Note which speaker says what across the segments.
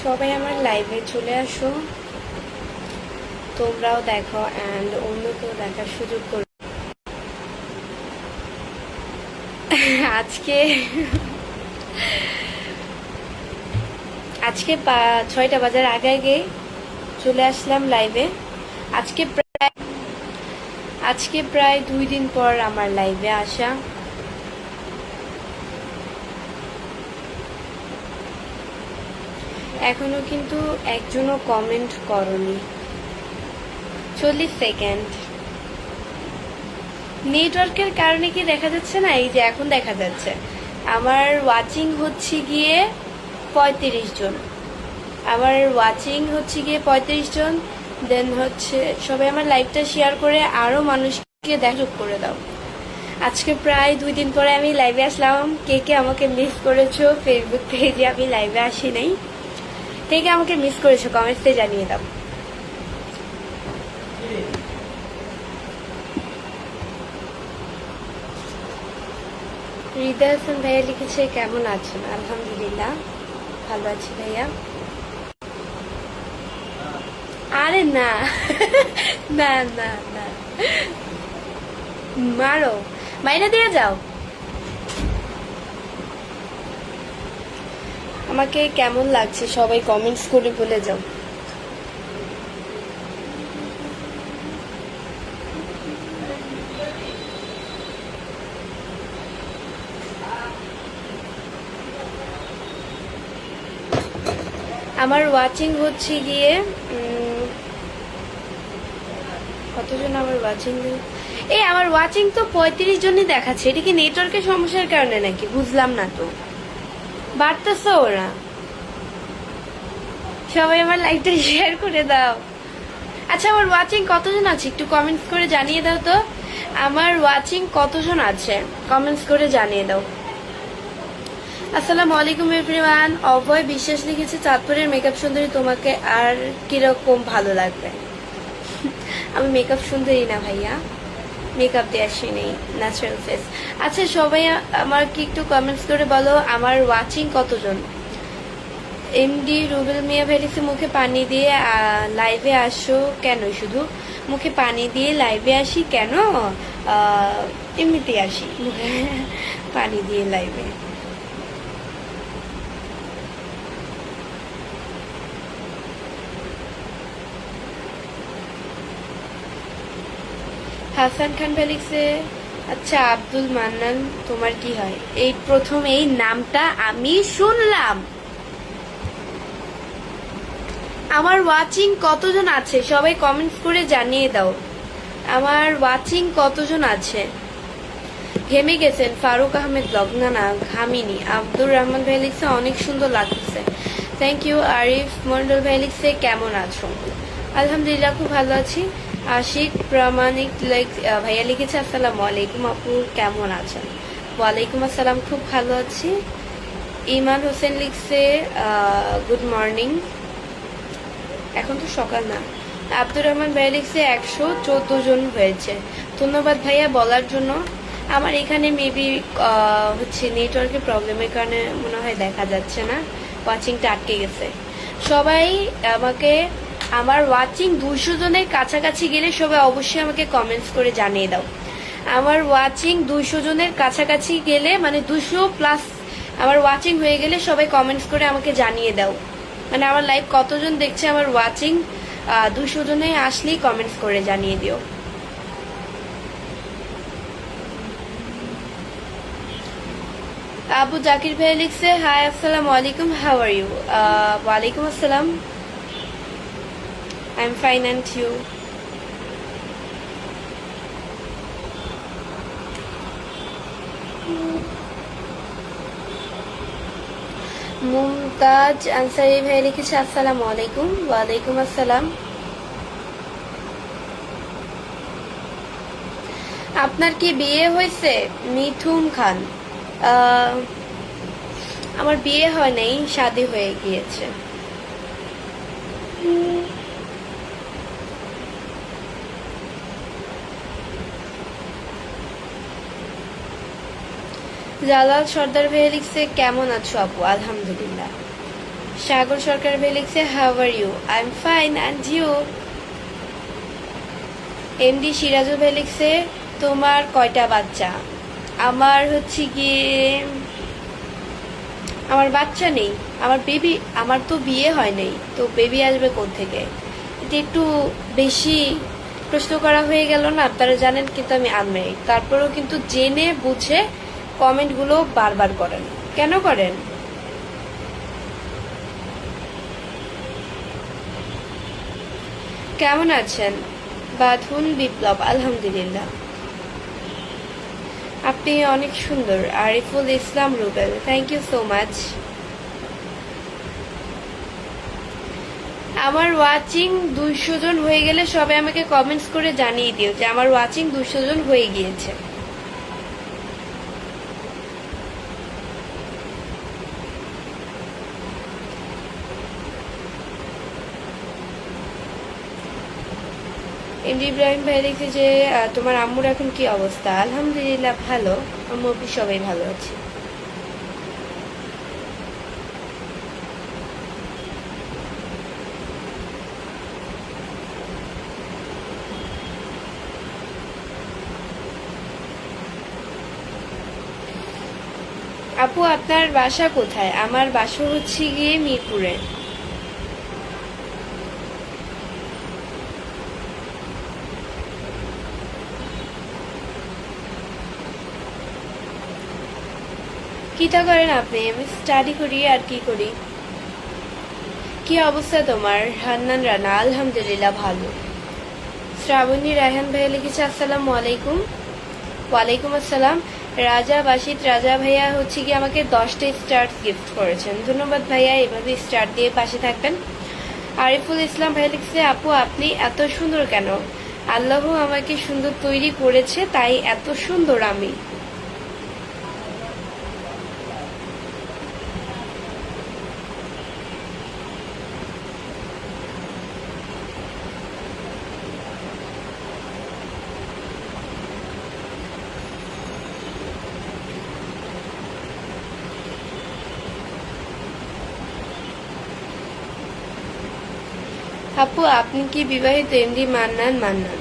Speaker 1: সবাই আমার লাইভে চলে আসো, তোমরাও দেখো অ্যান্ড অন্যকেও দেখার সুযোগ করো। আজকে আজকে 6টা বাজার আগে আগে চলে আসলাম লাইভে। আজকে প্রায় 2 দিন পর আমার লাইভে আসা। এখনো কিন্তু একজনও কমেন্ট করনি। 40 সেকেন্ড। নেটওয়ার্কের কারণে কি দেখা যাচ্ছে না? এই যে এখন দেখা যাচ্ছে আমার ওয়াচিং হচ্ছে গিয়ে 35 জন। আমার ওয়াচিং হচ্ছে গিয়ে 35 জন। দেন হচ্ছে সবাই আমার লাইভটা শেয়ার করে আরো মানুষকে দেখা করে দাও। আজকে প্রায় 2 দিন পরে আমি লাইভে আসলাম। কে কে আমাকে মিস করেছো ফেসবুক পেজে আমি লাইভে আসি নাই, কে কে আমাকে মিস করেছো কমেন্টসে জানিয়ে দাও। হৃদয় হাসান ভাইয়া লিখেছে কেমন আছেন? আলহামদুলিল্লাহ ভালো আছি ভাইয়া। আরে না না না না, মারো মাইনা দিয়ে যাও। আমাকে কেমন লাগছে সবাই কমেন্টস করে বলে যাও। আমার ওয়াচিং হচ্ছে গিয়ে কতজন আমার ওয়াচিং? আমার ওয়াচিং তো 35 জনই দেখাচ্ছে। এটা কি নেটওয়ার্কের সমস্যার কারণে নাকি? বুঝলাম না তো, বাড়তেছে ওরা। সবাই আমার লাইভটা শেয়ার করে দাও। আচ্ছা আমার ওয়াচিং কতজন আছে একটু কমেন্টস করে জানিয়ে দাও তো। আমার ওয়াচিং কতজন আছে কমেন্টস করে জানিয়ে দাও। আসসালামু আলাইকুম এভরিওয়ান। অভয় বিশ্বাস লিখেছে চাঁদপুরের মেকআপ সুন্দরী, তোমাকে আর কিরকম ভালো লাগবে? আমি মেকআপ সুন্দরী না ভাইয়া, মেকআপ দিয়ে আসি নেই, ন্যাচারাল ফেস। আচ্ছা সবাই আমাকে একটু কমেন্টস করে বলো আমার ওয়াচিং কতজন। এমডি রুবেল মিয়া ভেরিসে মুখে পানি দিয়ে লাইভে আসো কেন? শুধু মুখে পানি দিয়ে লাইভে আসি কেন? এমনিতে আসি পানি দিয়ে লাইভে। হাসান খান ফেলিক্সে আচ্ছা আব্দুল মান্নান তোমার কি হয়? এই প্রথম এই নামটা আমি শুনলাম। আমার ওয়াচিং কতজন আছে সবাই কমেন্টস করে জানিয়ে দাও। আমার ওয়াচিং কতজন আছে? ঘেমে গেছেন ফারুক আহমেদ ব্লগ। না না ঘামিনি। আব্দুর রহমান ভাই লিখছে অনেক সুন্দর লাগছে। Thank you. আরিফ মন্ডল ভাই লিখছে কেমন আছো? আলহামদুলিল্লাহ খুব ভালো আছি। আশিক প্রামাণিক ভাইয়া লিখেছে আসসালামু আলাইকুম আপু কেমন আছেন? ওয়ালাইকুম আসসালাম খুব ভালো আছি। ইমান হোসেন লিখছে গুড মর্নিং। এখন তো সকাল না। আব্দুর রহমান ভাইয়া লিখছে 114 জন হয়েছে। ধন্যবাদ ভাইয়া বলার জন্য। আমার এখানে মেবি হচ্ছে নেটওয়ার্কের প্রবলেমের কারণে মনে হয় দেখা যাচ্ছে না, ওয়াচিংটা আটকে গেছে। সবাই আমাকে আমার ওয়াচিং 200 জনের কাছাকাছি গেলে সবাই অবশ্যই আমাকে কমেন্টস করে জানিয়ে দাও। আমার ওয়াচিং 200 জনের কাছাকাছি গেলে মানে 200 প্লাস আমার ওয়াচিং হয়ে গেলে সবাই কমেন্টস করে আমাকে জানিয়ে দাও। মানে আমার লাইভ কতজন দেখছে আমার ওয়াচিং 200 জনে আসলেই কমেন্টস করে জানিয়ে দিও। আবু জাকির ভাই লিখছে হাই আসসালামু আলাইকুম হাউ আর ইউ? ওয়ালাইকুম আসসালাম, I am fine and you? Mumtaz Ansari ভাই লিখেছে আসসালামু আলাইকুম। ওয়ালাইকুম আসসালাম। আপনার কি বিয়ে হয়েছে? মিথুন খান আমার বিয়ে হয় নাই, শাদী হয়ে গিয়েছে। জালাল সর্দার ভাই লিখছে কেমন আছো আপু? আলহামদুলিল্লাহ। সাগর সরকার ভাই লিখছে how are you, I am fine and you. MD Sirajul ভাই লিখছে তোমার কয়টা বাচ্চা? আমার হচ্ছে গিয়ে আমার বাচ্চা নেই, আমার বেবি, আমার তো বিয়ে হয় নাই, তো বেবি আসবে কোত্থেকে? এটা একটু বেশি প্রশ্ন করা হয়ে গেল না? আপনারা জানেন কিন্তু আমি আনম্যারিড, তারপরেও কিন্তু জেনে বুঝে কমেন্টগুলো বারবার করেন, কেন করেন? কেমন আছেন? বাঁধুন বিপ্লব, আলহামদুলিল্লাহ। আপনি অনেক সুন্দর। Ariful Islam Rubel, thank you so much. আমার ওয়াচিং 200 জন হয়ে গেলে সবাই আমাকে কমেন্টস করে জানিয়ে দিও যে আমার ওয়াচিং 200 জন হয়ে গিয়েছে। এমডি ইব্রাহিম ভাই লিখছে যে তোমার আম্মুর এখন কি অবস্থা? আলহামদুলিল্লাহ ভালো, আম্মু আপনি সবাই ভালো আছে। আপু আপনার বাসা কোথায়? আমার বাসা হচ্ছে গিয়ে মিরপুরে। কিটা করেন আপনি? আমি স্টাডি করি, আর কি করি। কি অবস্থা তোমার? হান্নান রানা, আলহামদুলিল্লাহ ভালো। শ্রাবণী রায়হান ভাইয়া লিখেছে আসসালামু আলাইকুম। ওয়ালাইকুম আসসালাম। রাজা বাসিত রাজা ভাইয়া হচ্ছে কি আমাকে 10টা স্টার গিফট করেছেন, ধন্যবাদ ভাইয়া, এভাবে স্টার দিয়ে পাশে থাকবেন। আরিফুল ইসলাম ভাইয়া লিখছে আপু আপনি এত সুন্দর কেন? আল্লাহ আমাকে সুন্দর তৈরি করেছে, তাই এত সুন্দর আমি। আপু আপনি কি বিবাহিত? এমডি মান্নান মান্নান,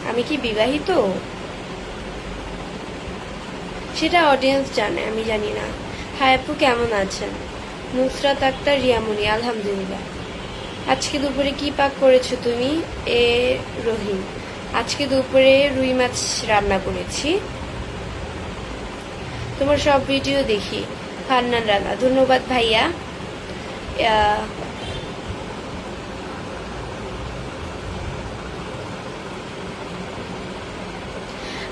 Speaker 1: আমি কি বিবাহিত সেটা অডিয়েন্স জানে, আমি জানি না। হাই আপু কেমন আছেন? নুসরাত আক্তার রিয়ামণি, আলহামদুলিল্লাহ। আজকে দুপুরে কি পাক করেছো তুমি? এ রহিম, আজকে দুপুরে রুই মাছ রান্না করেছি। তোমার সব ভিডিও দেখি। হান্নান রানা, ধন্যবাদ ভাইয়া।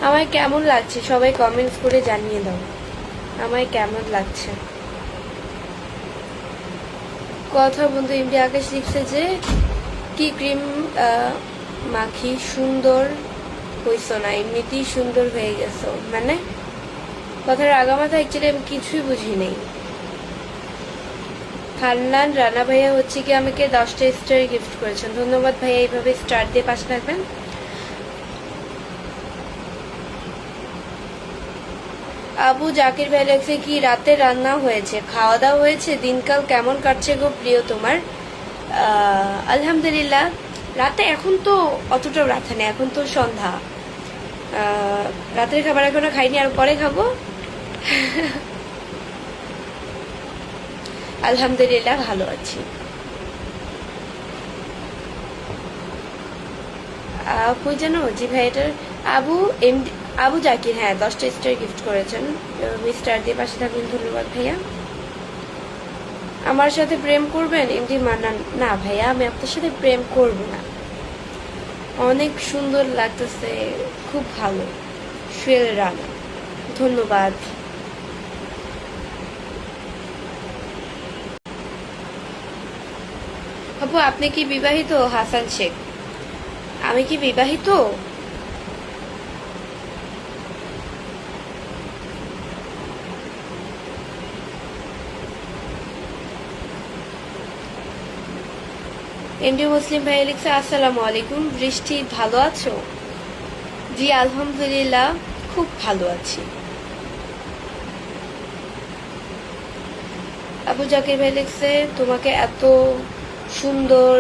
Speaker 1: আমায় কেমন লাগছে সবাই কমেন্টস করে জানিয়ে দাও, আমায় কেমন লাগছে। কথা বন্ধু এমডি আকাশ লিখছে যে কি ক্রিম মাখি সুন্দর হইছো না, এমনিতেই সুন্দর হয়ে গেছো, মানে কথার আগামাথা অ্যাকচুয়ালি আমি কিছুই বুঝি নেই। হান্নান রানা ভাইয়া হচ্ছে কি আমাকে 10টা স্টার গিফট করেছেন, ধন্যবাদ ভাইয়া, এইভাবে স্টার দিয়ে পাশে থাকবেন। আবু জাকির ভাই লেখছে কি রাতে রান্না হয়েছে, খাওয়া দাওয়া হয়েছে, দিনকাল কেমন কাটছে গো প্রিয় তোমার? আলহামদুলিল্লাহ। রাতে এখন তো অতটাও রাতে নেই, এখন তো সন্ধ্যা, রাতের খাবার এখনো খাইনি, আর পরে খাবো। আলহামদুলিল্লাহ ভালো আছি। কই জানো জি ভাই, এটার আবু এমডি আবু জাকির, হ্যাঁ 10টা স্টার গিফট করেছেন, স্টার দিয়ে পাশে থাকবেন, ধন্যবাদ ভাইয়া। আমার সাথে প্রেম করবেন? এমডি মান্নান, না ভাইয়া আমি আপনার সাথে প্রেম করব না। অনেক সুন্দর লাগতেছে, খুব ভালো। সুয়েল রানা, ধন্যবাদ। আপু আপনি কি বিবাহিত? হাসান শেখ, আমি কি বিবাহিত? এমডি মুসলিম ভাই লিখছে আসসালামু আলাইকুম, বৃষ্টি ভালো আছো? জি আলহামদুলিল্লাহ খুব ভালো আছি। আবু জাকির ভাই লিখছে তোমাকে এত সুন্দর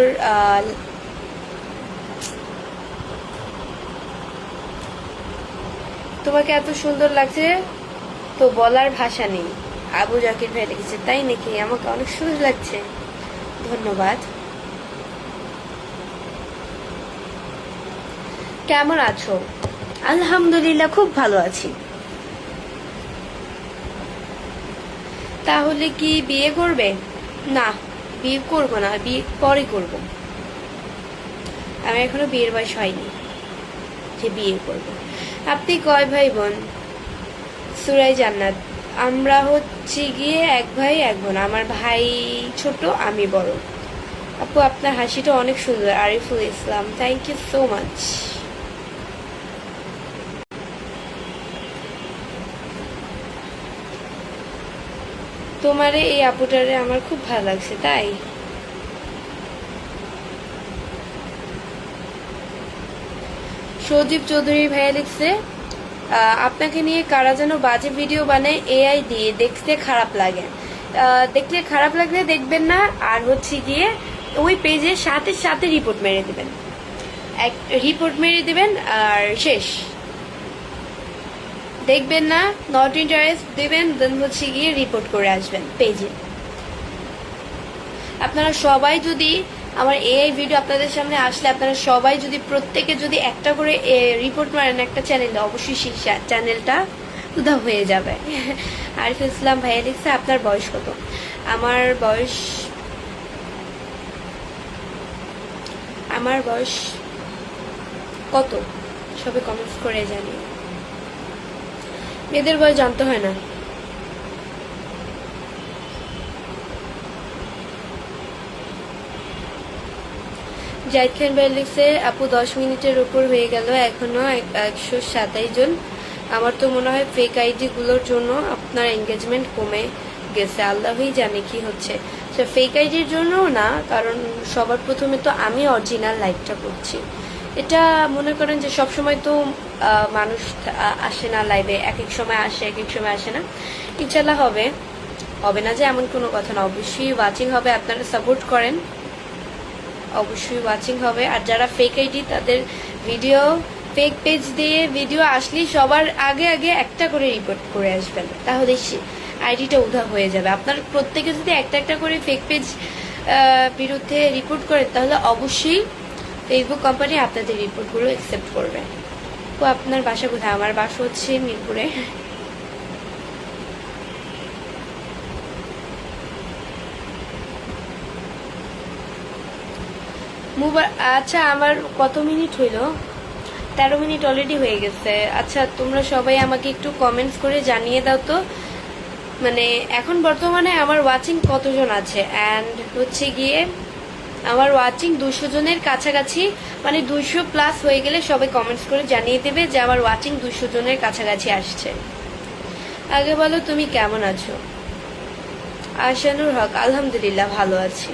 Speaker 1: তোমাকে এত সুন্দর লাগছে তো বলার ভাষা নেই। আবু জাকির ভাই লিখেছে তাই নাকি, আমাকে অনেক সুন্দর লাগছে, ধন্যবাদ। কেমন আছো? আলহামদুলিল্লাহ খুব ভালো আছি। তাহলে কি বিয়ে করবে? না, বিয়ে করব না, বিয়ে পরে করব। আমি এখনো বিয়ের বয়স হয়নি যে বিয়ে করব। আপনি কয় ভাই বোন? সুরাই জান্নাত। আমরা হচ্ছে গিয়ে এক ভাই এক বোন, আমার ভাই ছোট আমি বড়। আপু আপনার হাসিটা অনেক সুন্দর। আরিফুল ইসলাম, থ্যাংক ইউ সো মাচ। তোমারে এই আপুটারে আমার খুব ভালো লাগছে তাই। সজীব চৌধুরী ভাইয়া লিখছে আপনাকে নিয়ে কারা যেন বাজে ভিডিও বানায় এআই দিয়ে, দেখতে খারাপ লাগে। দেখলে খারাপ লাগলে দেখবেন না, আর হচ্ছে গিয়ে ওই পেজের সাথে সাথে রিপোর্ট মেরে দিবেন, রিপোর্ট মেরে দিবেন আর শেষ। দেখবেন না, নট ইন্টারেস্ট দিবেন, দেন হচ্ছে গিয়ে রিপোর্ট করে আসবেন পেজে। আপনারা সবাই যদি আমার এআই ভিডিও আপনাদের সামনে আসলে আপনারা সবাই যদি প্রত্যেকে যদি একটা করে রিপোর্ট মারেন একটা চ্যানেলে, অবশ্যই সেই চ্যানেলটা উধাও হয়ে যাবে। আরিফ ইসলাম ভাইয়া লিখছে আপনার বয়স কত? আমার বয়স কত সবে কমেন্টস করে জানি। মেয়েদের বয়স জানতে হয় না। জাহিদ খান ভাই লিখছে আপু 10 মিনিটের উপর হয়ে গেল, এখনো 127 জন। আমার তো মনে হয় ফেক আইডি গুলোর জন্য আপনার এঙ্গেজমেন্ট কমে গেছে, আল্লাহই জানে কি হচ্ছে। ফেক আইডির জন্য না, কারণ সবার প্রথমে তো আমি অরিজিনাল লাইভটা করছি। এটা মনে করেন যে সব সময় তো মানুষ আসে না লাইভে, এক এক সময় আসে এক এক সময় আসে না। ইনশাল্লাহ হবে, হবে না যে এমন কোনো কথা না, অবশ্যই ওয়াচিং হবে। আপনারা সাপোর্ট করেন, অবশ্যই ওয়াচিং হবে। আর যারা ফেক আইডি তাদের ভিডিও ফেক পেজ দিয়ে ভিডিও আসলেই সবার আগে আগে একটা করে রিপোর্ট করে আসবেন, তাহলে আইডিটা উধাও হয়ে যাবে। আপনার প্রত্যেকে যদি একটা একটা করে ফেক পেজ বিরুদ্ধে রিপোর্ট করেন তাহলে অবশ্যই ফেসবুক কোম্পানি আপনাদের রিপোর্টগুলো অ্যাকসেপ্ট করবে। তো আপনার বাসা কোথায়? আমার বাসা হচ্ছে মিরপুরে। আচ্ছা, আমার কত মিনিট হইল? 13 মিনিট অলরেডি হয়ে গেছে। আচ্ছা, তোমরা সবাই আমাকে একটু কমেন্টস করে জানিয়ে দাও তো, মানে এখন বর্তমানে আমার ওয়াচিং কতজন আছে। অ্যান্ড হচ্ছে গিয়ে আমার ওয়াচিং 200 জনের কাছাকাছি, মানে 200 প্লাস হয়ে গেলে সবাই কমেন্টস করে জানিয়ে দেবে যে আমার ওয়াচিং 200 জনের কাছাকাছি আসছে। আগে বলো তুমি কেমন আছো? আশানুর হক, আলহামদুলিল্লাহ ভালো আছি।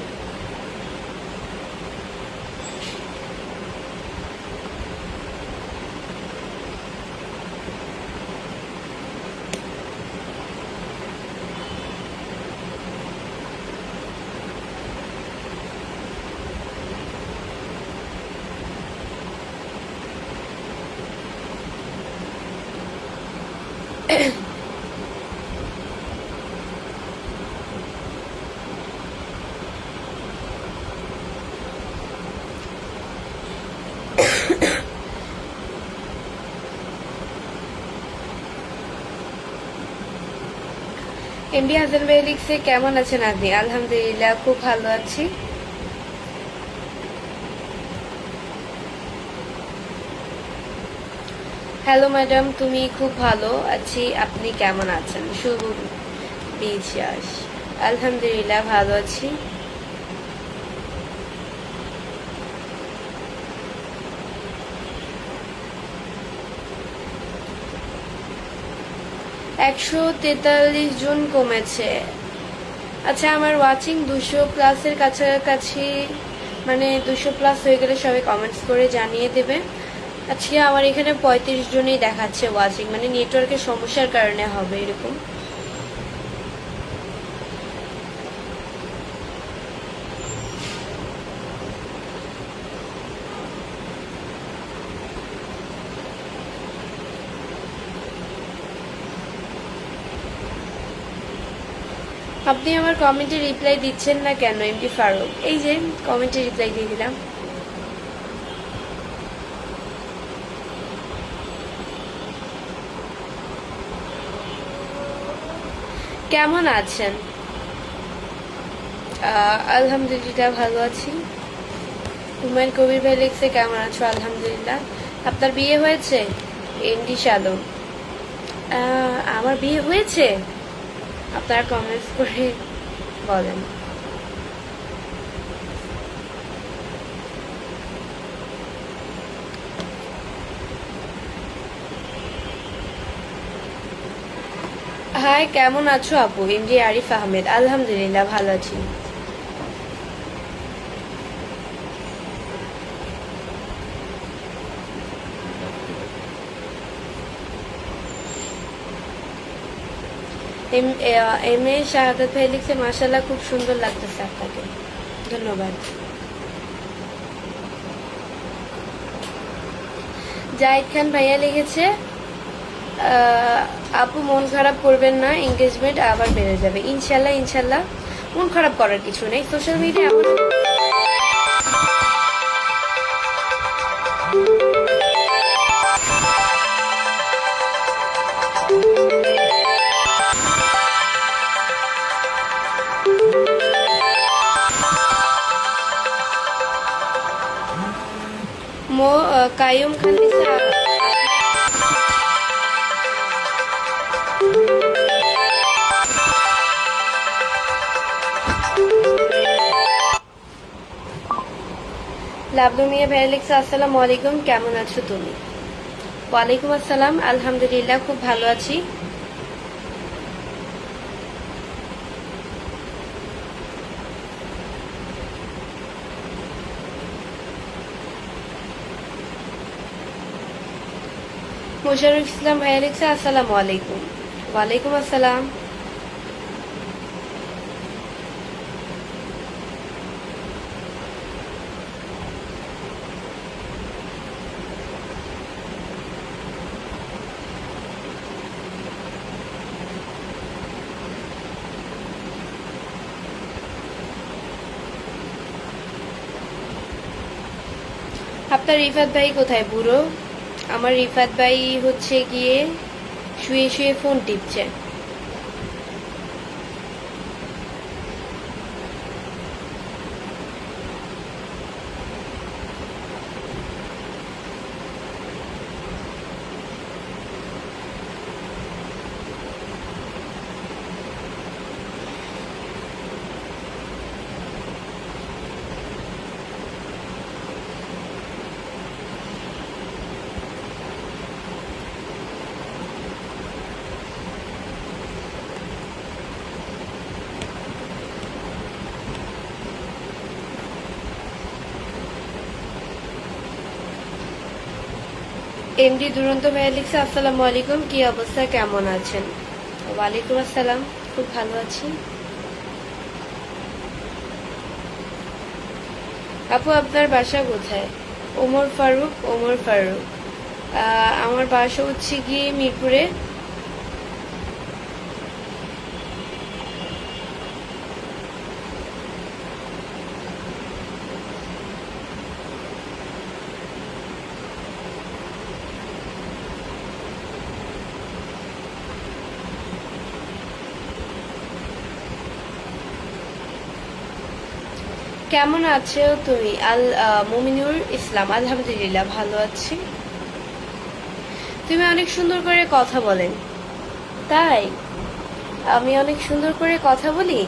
Speaker 1: এমডি হাসান ভাই লিখছে কেমন আছেন আপনি? আলহামদুলিল্লাহ খুব ভালো আছি। হ্যালো ম্যাডাম, তুমি? খুব ভালো আছি, আপনি কেমন আছেন? শুভ বিশ্বাস, আলহামদুলিল্লাহ ভালো আছি। $143 জন কমেছে। আচ্ছা, আমার ওয়াচিং 200 প্লাসের কাছাকাছি, মানে 200 প্লাস হয়ে গেলে সবাই কমেন্টস করে জানিয়ে দেবে। আজকে আমার এখানে 35 জনই দেখাচ্ছে ওয়াচিং, মানে নেটওয়ার্কের সমস্যার কারণে হবে এরকম। আপনি আমার কমেন্টে রিপ্লাই দিচ্ছেন না কেন এমডি ফারুক? এই যে কমেন্টে রিপ্লাই দিয়ে দিলাম। কেমন আছেন? আলহামদুলিল্লাহ ভালো আছি। হুমায়ুন কবির ভাই লিখছে কেমন আছো? আলহামদুলিল্লাহ। আপনার বিয়ে হয়েছে? এমডি শালম, আমার বিয়ে হয়েছে? আপনারা কমেন্টস করে বলেন। হাই, কেমন আছো আপু? এমডি আরিফ আহমেদ, আলহামদুলিল্লাহ ভালো আছি। এম এ শাহাদাত ভাই লিখছে মাশাআল্লাহ খুব সুন্দর লাগতেছে আপনাকে, ধন্যবাদ। জাহিদ খান ভাইয়া লিখেছে আপু মন খারাপ করবেন না, এঙ্গেজমেন্ট আবার বেড়ে যাবে ইনশাল্লাহ। ইনশাল্লাহ, মন খারাপ করার কিছু নেই। সোশ্যাল মিডিয়া এমন কাইয়ুম খান লিখছে লাবলু মিয়া ভাইয়া লিখছে আসসালামু আলাইকুম, কেমন আছো তুমি? ওয়ালাইকুম আসসালাম, আলহামদুলিল্লাহ খুব ভালো আছি। মোশাররফ ইসলাম ভাইয়া লিখছে আসসালামু আলাইকুম। ওয়ালাইকুম আসসালাম। আপনার রিফাত ভাই কোথায় বুড়ো? আমার রিফাত ভাই হচ্ছে গিয়ে শুয়ে শুয়ে ফোন টিপছে। এমডি দুরন্ত ভাইয়া লিখছে আসসালামু আলাইকুম, কি অবস্থা, কেমন আছেন? ওয়ালাইকুম আসসালাম, খুব ভালো আছি। আপু আপনার বাসা কোথায়? ওমর ফারুক। ওমর ফারুক, আমার বাসা হচ্ছে গিয়ে মিরপুরে। কেমন আছো তুমি? মুমিনুর ইসলাম, আলহামদুলিল্লাহ ভালো আছি। তুমি অনেক সুন্দর করে কথা বলেন। তাই? আমি অনেক সুন্দর করে কথা বলি?